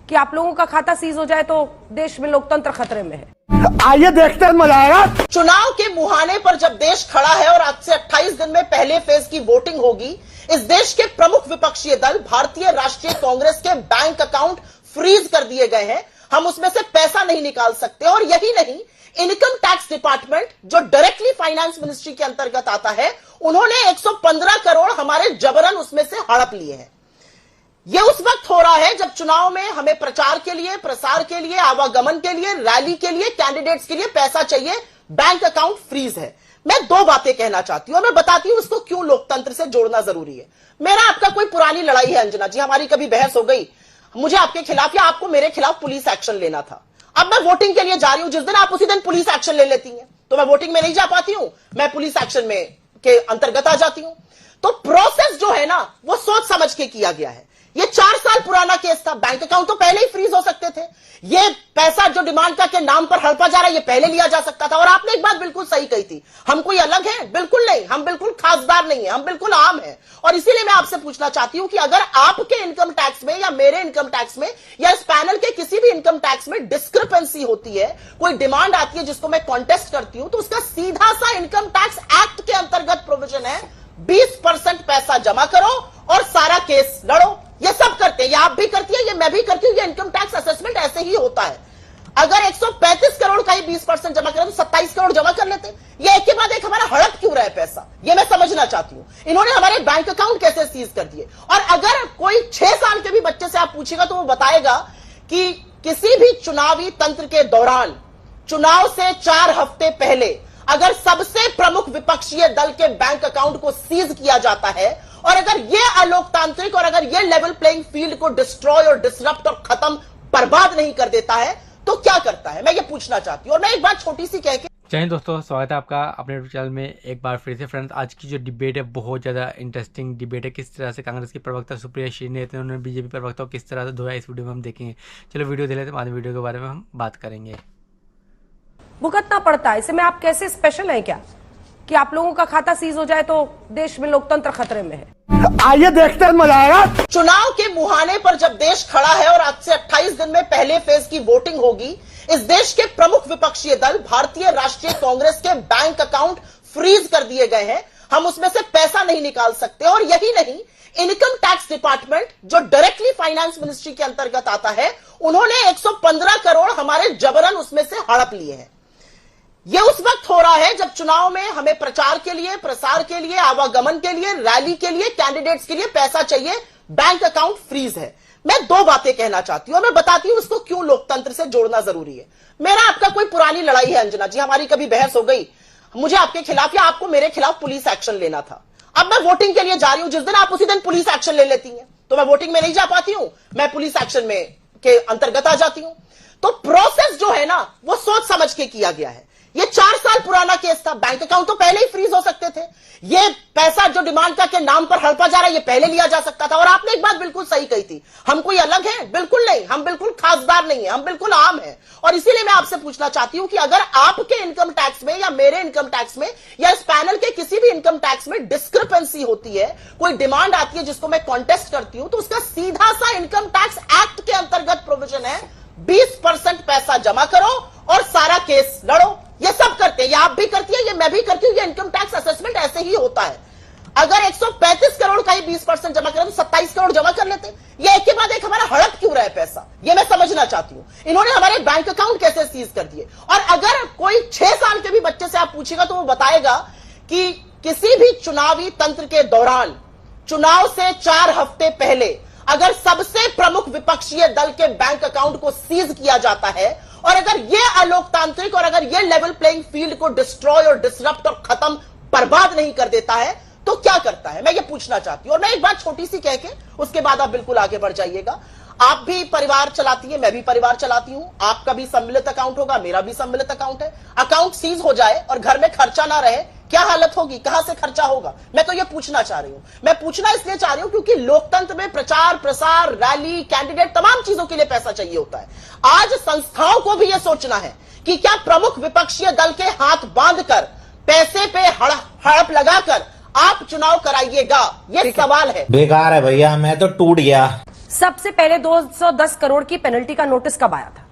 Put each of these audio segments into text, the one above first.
कि आप लोगों का खाता सीज हो जाए तो देश में लोकतंत्र खतरे में है। आइए देखते हैं, मजा आएगा। चुनाव के मुहाने पर जब देश खड़ा है और आज से 28 दिन में पहले फेज की वोटिंग होगी, इस देश के प्रमुख विपक्षी दल भारतीय राष्ट्रीय कांग्रेस के बैंक अकाउंट फ्रीज कर दिए गए हैं। हम उसमें से पैसा नहीं निकाल सकते। और यही नहीं, इनकम टैक्स डिपार्टमेंट जो डायरेक्टली फाइनेंस मिनिस्ट्री के अंतर्गत आता है, उन्होंने 115 करोड़ हमारे जबरन उसमें से हड़प लिए हैं। यह उस वक्त हो रहा है जब चुनाव में हमें प्रचार के लिए, प्रसार के लिए, आवागमन के लिए, रैली के लिए, कैंडिडेट्स के लिए पैसा चाहिए। बैंक अकाउंट फ्रीज है। मैं दो बातें कहना चाहती हूं और मैं बताती हूं उसको क्यों लोकतंत्र से जोड़ना जरूरी है। मेरा आपका कोई पुरानी लड़ाई है अंजना जी, हमारी कभी बहस हो गई, मुझे आपके खिलाफ या आपको मेरे खिलाफ पुलिस एक्शन लेना था। अब मैं वोटिंग के लिए जा रही हूं, जिस दिन आप उसी दिन पुलिस एक्शन ले लेती हैं, तो मैं वोटिंग में नहीं जा पाती हूं, मैं पुलिस एक्शन में के अंतर्गत आ जाती हूं। तो प्रोसेस जो है ना, वो सोच समझ के किया गया है। ये 4 साल पुराना केस था। बैंक अकाउंट तो पहले ही फ्रीज हो सकते थे। ये पैसा जो डिमांड का के नाम पर हड़पा जा रहा है, ये पहले लिया जा सकता था। और आपने एक बात बिल्कुल सही कही थी, हम कोई अलग हैं? बिल्कुल नहीं, हम बिल्कुल खासदार नहीं है, हम बिल्कुल आम हैं। और इसीलिए मैं आपसे पूछना चाहती हूं कि अगर आपके इनकम टैक्स में या मेरे इनकम टैक्स में या इस पैनल के किसी भी इनकम टैक्स में डिस्क्रिपेंसी होती है, कोई डिमांड आती है जिसको मैं कॉन्टेस्ट करती हूं, तो उसका सीधा सा इनकम टैक्स एक्ट के अंतर्गत प्रोविजन है, 20% पैसा जमा करो और सारा केस लड़ो। ये सब करते हैं, ये आप भी करती है, ये मैं भी करती हूं। ये इनकम टैक्स असेसमेंट ऐसे ही होता है। अगर 135 करोड़ का ही 20% जमा करें तो 27 करोड़ जमा कर लेते हैं। ये एक के बाद एक हमारा हड़प क्यों रहा है पैसा, ये मैं समझना चाहती हूं। इन्होंने हमारे बैंक अकाउंट कैसे सीज कर दिए। और अगर कोई 6 साल के भी बच्चे से आप पूछेगा तो वो बताएगा कि किसी भी चुनावी तंत्र के दौरान, चुनाव से 4 हफ्ते पहले अगर सबसे प्रमुख विपक्षीय दल के बैंक अकाउंट को सीज किया जाता है और अगर यह अलोकतांत्रिक और अगर यह लेवल प्लेइंग फील्ड को डिस्ट्रॉय और डिसरप्ट और खत्म, बर्बाद नहीं कर देता है, तो क्या करता है, मैं ये पूछना चाहती हूं। और मैं एक बात छोटी सी कह के जय हिंद दोस्तों, स्वागत है आपका अपने यूट्यूब चैनल में एक बार फिर से। फ्रेंड्स, आज की जो डिबेट है बहुत ज़्यादा इंटरेस्टिंग डिबेट है। किस तरह से कांग्रेस की प्रवक्ता सुप्रिया श्रीनेत ने उन्होंने बीजेपी प्रवक्ता को किस तरह से धोया, इस वीडियो में हम देखेंगे। चलो वीडियो देख लेते हैं, बाद में वीडियो के बारे में हम बात करेंगे। भुगतना पड़ता है, इसमें आप कैसे स्पेशल है क्या कि आप लोगों का खाता सीज हो जाए तो देश में लोकतंत्र खतरे में है। आइए देखते हैं, मजा आएगा। चुनाव के मुहाने पर जब देश खड़ा है और आज से 28 दिन में पहले फेज की वोटिंग होगी, इस देश के प्रमुख विपक्षी दल भारतीय राष्ट्रीय कांग्रेस के बैंक अकाउंट फ्रीज कर दिए गए हैं। हम उसमें से पैसा नहीं निकाल सकते। और यही नहीं, इनकम टैक्स डिपार्टमेंट जो डायरेक्टली फाइनेंस मिनिस्ट्री के अंतर्गत आता है, उन्होंने 115 करोड़ हमारे जबरन उसमें से हड़प लिए हैं। यह उस वक्त हो रहा है जब चुनाव में हमें प्रचार के लिए, प्रसार के लिए, आवागमन के लिए, रैली के लिए, कैंडिडेट्स के लिए पैसा चाहिए। बैंक अकाउंट फ्रीज है। मैं दो बातें कहना चाहती हूं और मैं बताती हूं उसको क्यों लोकतंत्र से जोड़ना जरूरी है। मेरा आपका कोई पुरानी लड़ाई है अंजना जी, हमारी कभी बहस हो गई, मुझे आपके खिलाफ या आपको मेरे खिलाफ पुलिस एक्शन लेना था। अब मैं वोटिंग के लिए जा रही हूं, जिस दिन आप उसी दिन पुलिस एक्शन ले लेती हैं, तो मैं वोटिंग में नहीं जा पाती हूं, मैं पुलिस एक्शन में के अंतर्गत आ जाती हूं। तो प्रोसेस जो है ना, वो सोच समझ के किया गया है। ये 4 साल पुराना केस था। बैंक अकाउंट तो पहले ही फ्रीज हो सकते थे। ये पैसा जो डिमांड का के नाम पर हड़पा जा रहा है, ये पहले लिया जा सकता था। और आपने एक बात बिल्कुल सही कही थी, हम कोई अलग हैं? बिल्कुल नहीं, हम बिल्कुल खासदार नहीं है, हम बिल्कुल आम हैं। और इसीलिए मैं आपसे पूछना चाहती हूं कि अगर आपके इनकम टैक्स में या मेरे इनकम टैक्स में या इस पैनल के किसी भी इनकम टैक्स में डिस्क्रिपेंसी होती है, कोई डिमांड आती है जिसको मैं कॉन्टेस्ट करती हूं, तो उसका सीधा सा इनकम टैक्स एक्ट के अंतर्गत प्रोविजन है, 20% पैसा जमा करो और सारा केस लड़ो। ये सब करते हैं, ये आप भी करती है, ये मैं भी करती हूं। ये इनकम टैक्स असेसमेंट ऐसे ही होता है। अगर 135 करोड़ का ही 20% जमा करें तो 27 करोड़ जमा कर लेते हैं। ये एक के बाद एक हमारा हड़प क्यों रहा है पैसा, ये मैं समझना चाहती हूं। इन्होंने हमारे बैंक अकाउंट कैसे सीज कर दिए। और अगर कोई 6 साल के भी बच्चे से आप पूछेगा तो वो बताएगा कि किसी भी चुनावी तंत्र के दौरान, चुनाव से 4 हफ्ते पहले अगर सबसे प्रमुख विपक्षीय दल के बैंक अकाउंट को सीज किया जाता है और अगर यह अलोकतांत्रिक और अगर यह लेवल प्लेइंग फील्ड को डिस्ट्रॉय और डिसरप्ट और खत्म, बर्बाद नहीं कर देता है, तो क्या करता है, मैं ये पूछना चाहती हूं। और मैं एक बात छोटी सी कह के उसके बाद आप बिल्कुल आगे बढ़ जाइएगा। आप भी परिवार चलाती है, मैं भी परिवार चलाती हूं। आपका भी सम्मिलित अकाउंट होगा, मेरा भी सम्मिलित अकाउंट है। अकाउंट सीज हो जाए और घर में खर्चा ना रहे, क्या हालत होगी, कहां से खर्चा होगा, मैं तो ये पूछना चाह रही हूं। मैं पूछना इसलिए चाह रही हूं क्योंकि लोकतंत्र में प्रचार, प्रसार, रैली, कैंडिडेट, तमाम चीजों के लिए पैसा चाहिए होता है। आज संस्थाओं को भी यह सोचना है कि क्या प्रमुख विपक्षीय दल के हाथ बांधकर, पैसे पे हड़प लगाकर आप चुनाव कराइएगा, ये सवाल है। बेकार है भैया, मैं तो टूट गया। सबसे पहले 210 करोड़ की पेनल्टी का नोटिस कब आया था?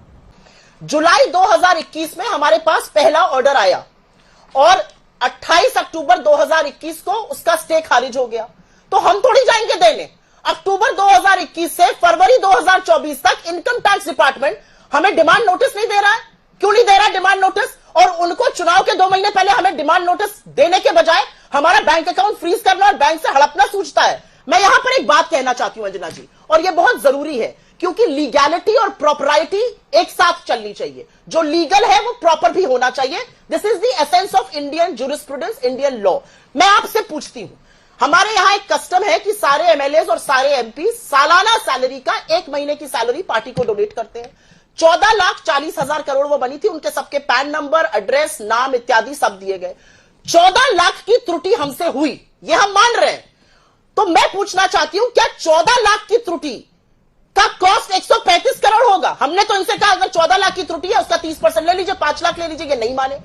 जुलाई 2021 में हमारे पास पहला ऑर्डर आया और 28 अक्टूबर 2021 को उसका स्टे खारिज हो गया। तो हम थोड़ी जाएंगे देने। अक्टूबर 2021 से फरवरी 2024 तक इनकम टैक्स डिपार्टमेंट हमें डिमांड नोटिस नहीं दे रहा है। क्यों नहीं दे रहा डिमांड नोटिस? और उनको चुनाव के 2 महीने पहले हमें डिमांड नोटिस देने के बजाय हमारा बैंक अकाउंट फ्रीज करना और बैंक से हड़पना सूझता है। मैं यहां पर एक बात कहना चाहती हूं अंजना जी, और यह बहुत जरूरी है क्योंकि लीगैलिटी और प्रॉपराइटी एक साथ चलनी चाहिए। जो लीगल है वो प्रॉपर भी होना चाहिए। This is the essence of Indian jurisprudence, Indian law. मैं आपसे पूछती हूं, हमारे यहां एक कस्टम है कि सारे एमएलए और सारे एमपी सालाना सैलरी का 1 महीने की सैलरी पार्टी को डोनेट करते हैं। 14,40,000 करोड़ वो बनी थी, उनके सबके पैन नंबर, एड्रेस, नाम इत्यादि सब दिए गए। 14 लाख की त्रुटि हमसे हुई, ये हम मान रहे हैं। तो मैं पूछना चाहती हूं, क्या 14 लाख की त्रुटि का कॉस्ट 135 करोड़ होगा? हमने तो इनसे कहा अगर 14 लाख की त्रुटि है उसका 30% ले लीजिए, 5 लाख ले लीजिए, ये नहीं माने।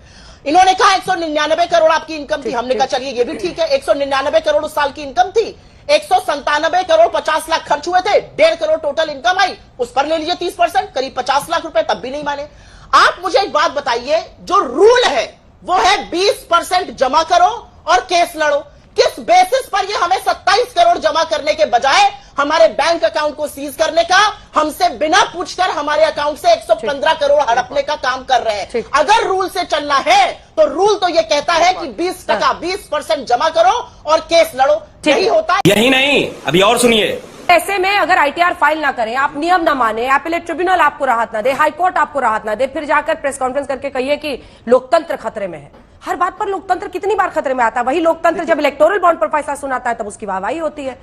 इन्होंने कहा 199 करोड़ आपकी इनकम थी। हमने कहा चलिए ये भी ठीक है, 199 करोड़ उस साल की इनकम थी, 197 करोड़ 50 लाख खर्च हुए थे, 1.5 करोड़ टोटल इनकम आई, उस पर ले लीजिए 30%, करीब 50 लाख रुपए, तब भी नहीं माने। आप मुझे एक बात बताइए, जो रूल है वो है 20% जमा करो और केस लड़ो। किस बेसिस पर ये हमें 27 करोड़ जमा करने के बजाय हमारे बैंक अकाउंट को सीज करने का, हमसे बिना पूछकर हमारे अकाउंट से 115 करोड़ हड़पने का काम कर रहे हैं? अगर रूल से चलना है तो रूल तो ये कहता है कि 20% जमा करो और केस लड़ो। यही होता है। यही नहीं, अभी और सुनिए। ऐसे में अगर आईटीआर फाइल ना करें, आप नियम ना माने, एपेलेट ट्रिब्यूनल आपको राहत ना दे, हाईकोर्ट आपको राहत ना दे, फिर जाकर प्रेस कॉन्फ्रेंस करके कहिए कि लोकतंत्र खतरे में है। हर बात पर लोकतंत्र कितनी बार खतरे में आता है? वही लोकतंत्र जब इलेक्टोरल बॉन्ड पर फैसला सुनाता है तब उसकी वाहवाही होती है।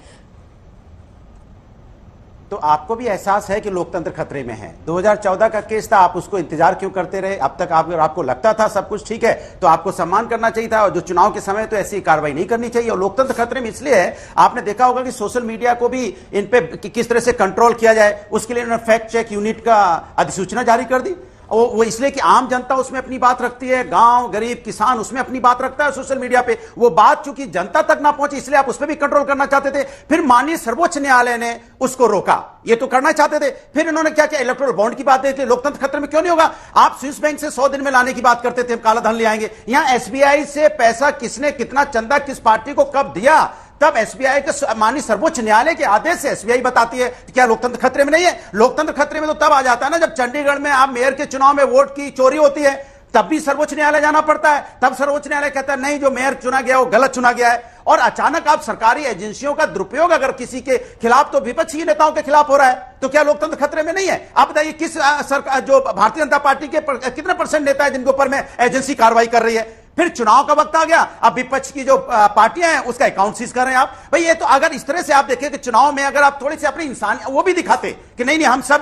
तो आपको भी एहसास है कि लोकतंत्र खतरे में है। 2014 का केस था, आप उसको इंतजार क्यों करते रहे? अब तक आपको लगता था सब कुछ ठीक है तो आपको सम्मान करना चाहिए था, और जो चुनाव के समय तो ऐसी कार्रवाई नहीं करनी चाहिए। और लोकतंत्र खतरे में इसलिए है, आपने देखा होगा कि सोशल मीडिया को भी इन पे किस तरह से कंट्रोल किया जाए, उसके लिए उन्होंने फैक्ट चेक यूनिट का अधिसूचना जारी कर दी। वो इसलिए कि आम जनता उसमें अपनी बात रखती है, गांव गरीब किसान उसमें अपनी बात रखता है सोशल मीडिया पे। वो बात चूंकि जनता तक ना पहुंची इसलिए आप उस पर भी कंट्रोल करना चाहते थे। फिर माननीय सर्वोच्च न्यायालय ने उसको रोका, ये तो करना चाहते थे। फिर इन्होंने क्या किया, इलेक्टोरल बॉन्ड की बात देखिए, लोकतंत्र खतरे में क्यों नहीं होगा? आप स्विस बैंक से 100 दिन में लाने की बात करते थे, हम काला धन ले आएंगे। यहां एसबीआई से पैसा किसने, कितना चंदा किस पार्टी को कब दिया, तब एसबीआई के माननीय सर्वोच्च न्यायालय के आदेश से एसबीआई बताती है। क्या लोकतंत्र खतरे में नहीं है? लोकतंत्र खतरे में तो तब आ जाता है ना जब चंडीगढ़ में आप मेयर के चुनाव में वोट की चोरी होती है, तब भी सर्वोच्च न्यायालय जाना पड़ता है। तब सर्वोच्च न्यायालय कहता है नहीं, जो मेयर चुना गया वो गलत चुना गया है। और अचानक आप सरकारी एजेंसियों का दुरुपयोग अगर किसी के खिलाफ, तो विपक्षी नेताओं के खिलाफ हो रहा है, तो क्या लोकतंत्र खतरे में नहीं है? आप बताइए किस सरकार, जो भारतीय जनता पार्टी के कितने % नेता है जिनके ऊपर में एजेंसी कार्रवाई कर रही है? फिर चुनाव का वक्त आ गया, अब विपक्ष की जो पार्टियां हैं उसका अकाउंट सीज कर रहे हैं आप। भाई ये तो अगर इस तरह से आप देखें कि चुनाव में अगर आप थोड़ी सी अपनी इंसान वो भी दिखाते कि नहीं हम सब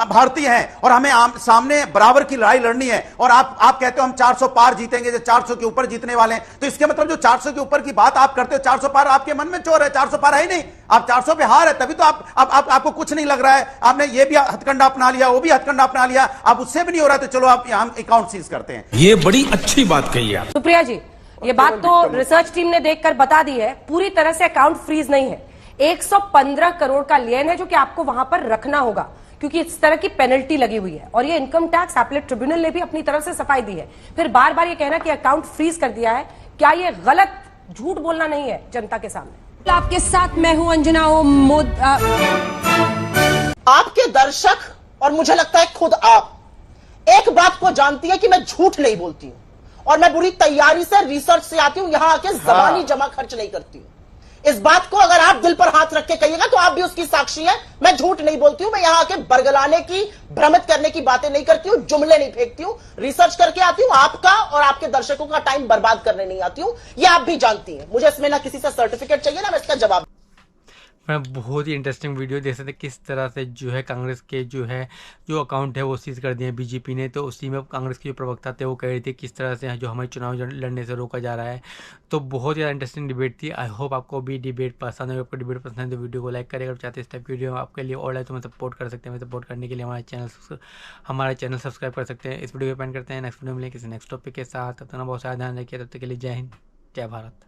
भारतीय हैं और हमें सामने बराबर की लड़ाई लड़नी है, और आप कहते हो हम 400 पार जीतेंगे, जो 400 के ऊपर जीतने वाले हैं, तो इसके मतलब जो 400 के ऊपर की बात आप करते हो, 400 पार आपके मन में चोर है, 400 पार है ही नहीं, आप 400 पे हार है, तभी तो आपको कुछ नहीं लग रहा है। आपने ये भी हथकंडा अपना लिया, वो भी हथकंडा अपना लिया, अब उससे भी नहीं हो रहा, तो चलो आप हम अकाउंट सीज करते हैं। ये बड़ी अच्छी बात कही है। सुप्रिया जी, ये बात तो रिसर्च टीम ने देखकर बता दी है, पूरी तरह से अकाउंट फ्रीज नहीं है। 115 करोड़ का लेन है जो कि आपको वहां पर रखना होगा, क्योंकि इस तरह की पेनल्टी लगी हुई है। और ये इनकम टैक्स एपेलेट ट्रिब्यूनल ने भी अपनी तरफ से सफाई दी है। फिर बार बार ये कहना कि अकाउंट फ्रीज कर दिया है, क्या ये गलत झूठ बोलना नहीं है जनता के सामने? आपके साथ मैं हूं अंजना। आपके दर्शक और मुझे लगता है खुद आप एक बात को जानती है कि मैं झूठ नहीं बोलती हूं, और मैं बुरी तैयारी से रिसर्च से आती हूं, यहां आके जबानी जमा खर्च नहीं करती हूं। इस बात को अगर आप दिल पर हाथ रख के कहिएगा तो आप भी उसकी साक्षी है। मैं झूठ नहीं बोलती हूं, मैं यहां आके बरगलाने की, भ्रमित करने की बातें नहीं करती हूं, जुमले नहीं फेंकती हूं, रिसर्च करके आती हूं। आपका और आपके दर्शकों का टाइम बर्बाद करने नहीं आती हूं, यह आप भी जानती हैं। मुझे इसमें ना किसी से सर्टिफिकेट चाहिए ना मैं इसका जवाब। मैं बहुत ही इंटरेस्टिंग वीडियो देख सकते किस तरह से जो है कांग्रेस के जो अकाउंट है वो सीज कर दिए बीजेपी ने। तो उसी में कांग्रेस के जो प्रवक्ता थे वो कह रहे थे किस तरह से जो हमारे चुनाव लड़ने से रोका जा रहा है। तो बहुत ज़्यादा इंटरेस्टिंग डिबेट थी। आई होप आपको भी डिबेट पसंद है। आपको डिबेट पसंद है तो वीडियो को लाइक करें। अगर चाहते इस टाइप की वीडियो आपके लिए और है तो मैं सपोर्ट कर सकते हैं। सपोर्ट करने के लिए हमारा चैनल सब्सक्राइब कर सकते हैं। इस वीडियो को पेंड करते हैं। नेक्स्ट वीडियो मिले किसी नेक्स्ट टॉपिक के साथ। तब तक बहुत सारा ध्यान रखिए। तब तक के लिए जय हिंद, जय भारत।